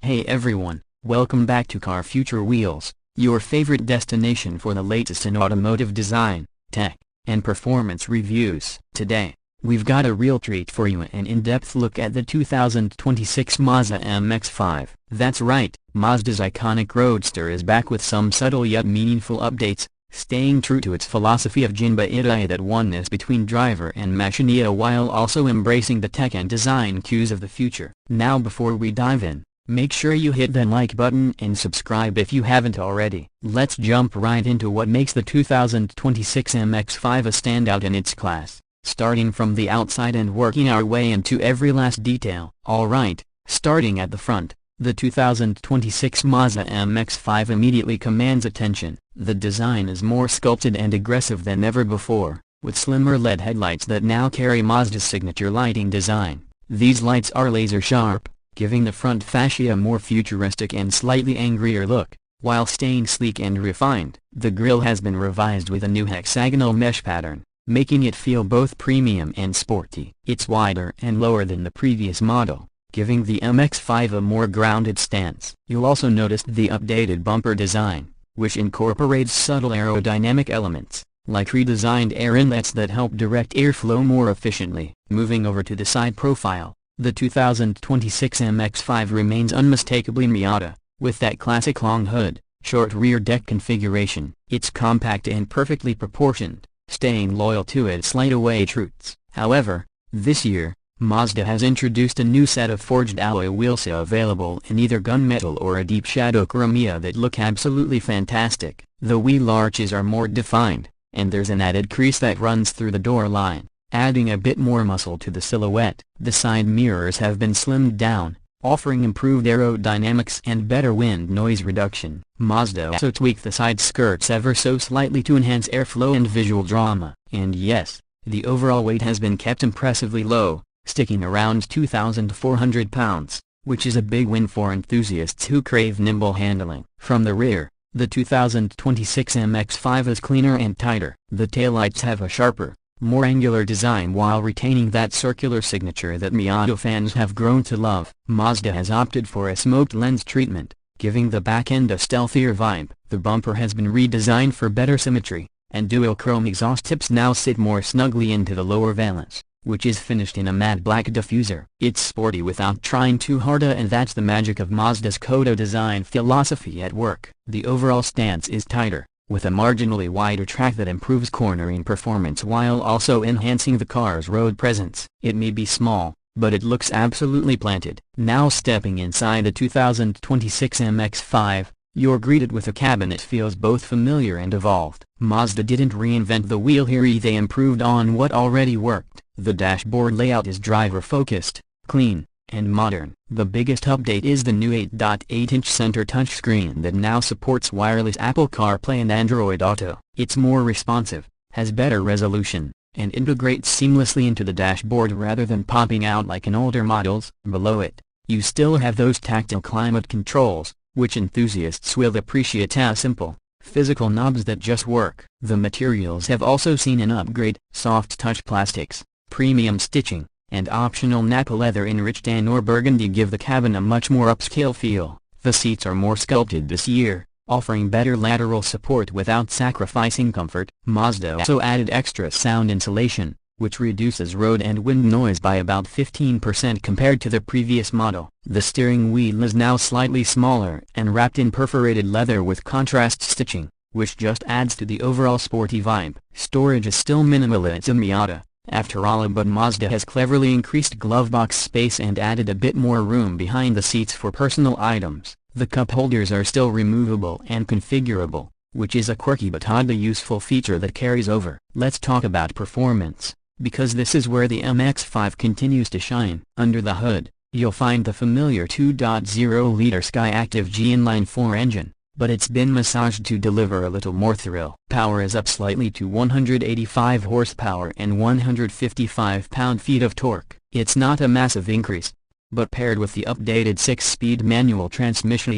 Hey everyone, welcome back to Car Future Wheels, your favorite destination for the latest in automotive design, tech, and performance reviews. Today, we've got a real treat for you, an in-depth look at the 2026 Mazda MX-5. That's right, Mazda's iconic roadster is back with some subtle yet meaningful updates, staying true to its philosophy of Jinba Itae, that oneness between driver and machinista, while also embracing the tech and design cues of the future. Now before we dive in, make sure you hit that like button and subscribe if you haven't already. Let's jump right into what makes the 2026 MX-5 a standout in its class, starting from the outside and working our way into every last detail. Alright, starting at the front, the 2026 Mazda MX-5 immediately commands attention. The design is more sculpted and aggressive than ever before, with slimmer LED headlights that now carry Mazda's signature lighting design. These lights are laser sharp, giving the front fascia a more futuristic and slightly angrier look, while staying sleek and refined. The grille has been revised with a new hexagonal mesh pattern, making it feel both premium and sporty. It's wider and lower than the previous model, giving the MX-5 a more grounded stance. You'll also notice the updated bumper design, which incorporates subtle aerodynamic elements, like redesigned air inlets that help direct airflow more efficiently. Moving over to the side profile, the 2026 MX-5 remains unmistakably Miata, with that classic long hood, short rear deck configuration. It's compact and perfectly proportioned, staying loyal to its lightweight roots. However, this year, Mazda has introduced a new set of forged alloy wheels available in either gunmetal or a deep shadow chromia that look absolutely fantastic. The wheel arches are more defined, and there's an added crease that runs through the door line, adding a bit more muscle to the silhouette. The side mirrors have been slimmed down, offering improved aerodynamics and better wind noise reduction. Mazda also tweaked the side skirts ever so slightly to enhance airflow and visual drama. And yes, the overall weight has been kept impressively low, sticking around 2,400 pounds, which is a big win for enthusiasts who crave nimble handling. From the rear, the 2026 MX-5 is cleaner and tighter. The taillights have a sharper, more angular design while retaining that circular signature that Miata fans have grown to love. Mazda has opted for a smoked lens treatment, giving the back end a stealthier vibe. The bumper has been redesigned for better symmetry, and dual chrome exhaust tips now sit more snugly into the lower valance, which is finished in a matte black diffuser. It's sporty without trying too hard, and that's the magic of Mazda's Kodo design philosophy at work. The overall stance is tighter, with a marginally wider track that improves cornering performance while also enhancing the car's road presence. It may be small, but it looks absolutely planted. Now stepping inside the 2026 MX-5, you're greeted with a cabin that feels both familiar and evolved. Mazda didn't reinvent the wheel here, they improved on what already worked. The dashboard layout is driver-focused, clean, and modern. The biggest update is the new 8.8-inch center touchscreen that now supports wireless Apple CarPlay and Android Auto. It's more responsive, has better resolution, and integrates seamlessly into the dashboard rather than popping out like in older models. Below it, you still have those tactile climate controls, which enthusiasts will appreciate as simple, physical knobs that just work. The materials have also seen an upgrade: soft touch plastics, premium stitching, and optional Napa leather enriched tan or burgundy give the cabin a much more upscale feel. The seats are more sculpted this year, offering better lateral support without sacrificing comfort. Mazda also added extra sound insulation, which reduces road and wind noise by about 15% compared to the previous model. The steering wheel is now slightly smaller and wrapped in perforated leather with contrast stitching, which just adds to the overall sporty vibe. Storage is still minimal, it's a Miata, after all, but Mazda has cleverly increased glovebox space and added a bit more room behind the seats for personal items. The cup holders are still removable and configurable, which is a quirky but oddly useful feature that carries over. Let's talk about performance, because this is where the MX-5 continues to shine. Under the hood, you'll find the familiar 2.0-liter Skyactiv-G inline-4 engine, but it's been massaged to deliver a little more thrill. Power is up slightly to 185 horsepower and 155 pound-feet of torque. It's not a massive increase, but paired with the updated 6-speed manual transmission,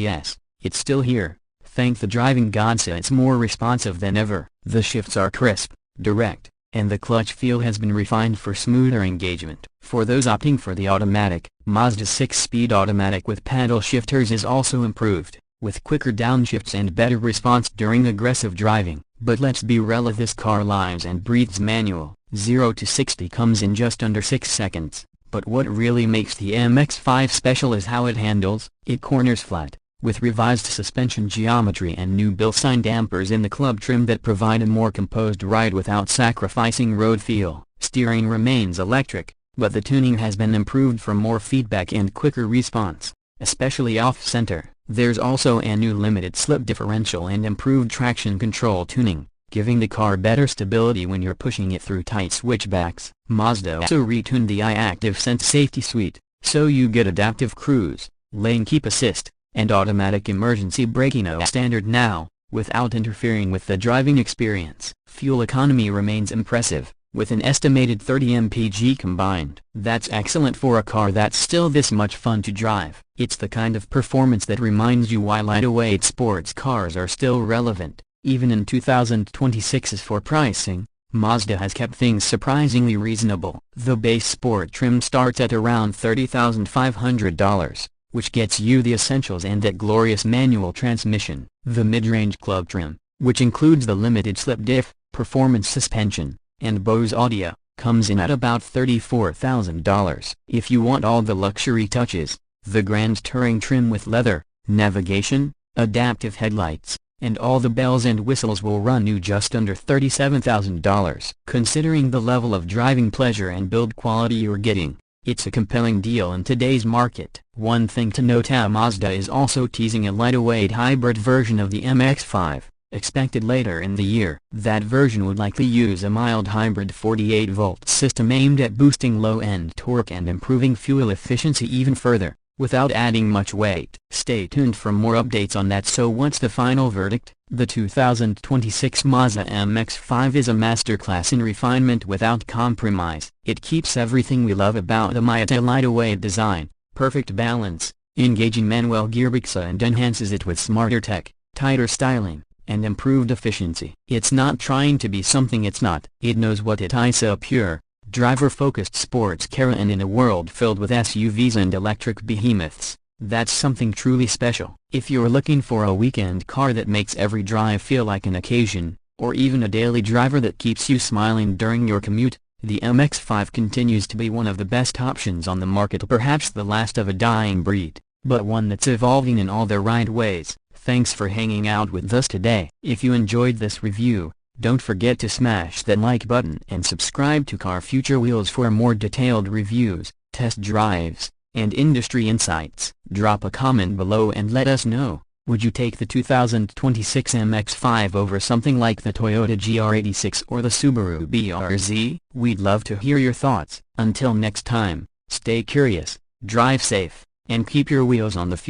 it's still here. Thank the driving gods, it's more responsive than ever. The shifts are crisp, direct, and the clutch feel has been refined for smoother engagement. For those opting for the automatic, Mazda's 6-speed automatic with paddle shifters is also improved, with quicker downshifts and better response during aggressive driving. But let's be real, this car lives and breathes manual. 0 to 60 comes in just under 6 seconds. But what really makes the MX-5 special is how it handles. It corners flat, with revised suspension geometry and new built-in dampers in the club trim that provide a more composed ride without sacrificing road feel. Steering remains electric, but the tuning has been improved for more feedback and quicker response, especially off-center. There's also a new limited slip differential and improved traction control tuning, giving the car better stability when you're pushing it through tight switchbacks. Mazda also retuned the iActiv Safety Suite, so you get adaptive cruise, lane keep assist, and automatic emergency braking as standard now, without interfering with the driving experience. Fuel economy remains impressive, with an estimated 30 mpg combined. That's excellent for a car that's still this much fun to drive. It's the kind of performance that reminds you why lightweight sports cars are still relevant, even in 2026. As for pricing, Mazda has kept things surprisingly reasonable. The base sport trim starts at around $30,500, which gets you the essentials and that glorious manual transmission. The mid-range club trim, which includes the limited slip diff, performance suspension, and Bose audio, comes in at about $34,000. If you want all the luxury touches, the Grand Touring trim with leather, navigation, adaptive headlights, and all the bells and whistles will run you just under $37,000. Considering the level of driving pleasure and build quality you're getting, it's a compelling deal in today's market. One thing to note, Mazda is also teasing a lightweight hybrid version of the MX-5, expected later in the year. That version would likely use a mild hybrid 48-volt system aimed at boosting low-end torque and improving fuel efficiency even further, without adding much weight. Stay tuned for more updates on that. So what's the final verdict? The 2026 Mazda MX-5 is a masterclass in refinement without compromise. It keeps everything we love about the Miata lightweight design, perfect balance, engaging manual gearbox, and enhances it with smarter tech, tighter styling, and improved efficiency. It's not trying to be something it's not. It knows what it is: a pure, driver-focused sports car, and in a world filled with SUVs and electric behemoths, that's something truly special. If you're looking for a weekend car that makes every drive feel like an occasion, or even a daily driver that keeps you smiling during your commute, the MX-5 continues to be one of the best options on the market. Perhaps the last of a dying breed, but one that's evolving in all the right ways. Thanks for hanging out with us today. If you enjoyed this review, don't forget to smash that like button and subscribe to Car Future Wheels for more detailed reviews, test drives, and industry insights. Drop a comment below and let us know, would you take the 2026 MX-5 over something like the Toyota GR86 or the Subaru BRZ? We'd love to hear your thoughts. Until next time, stay curious, drive safe, and keep your wheels on the future.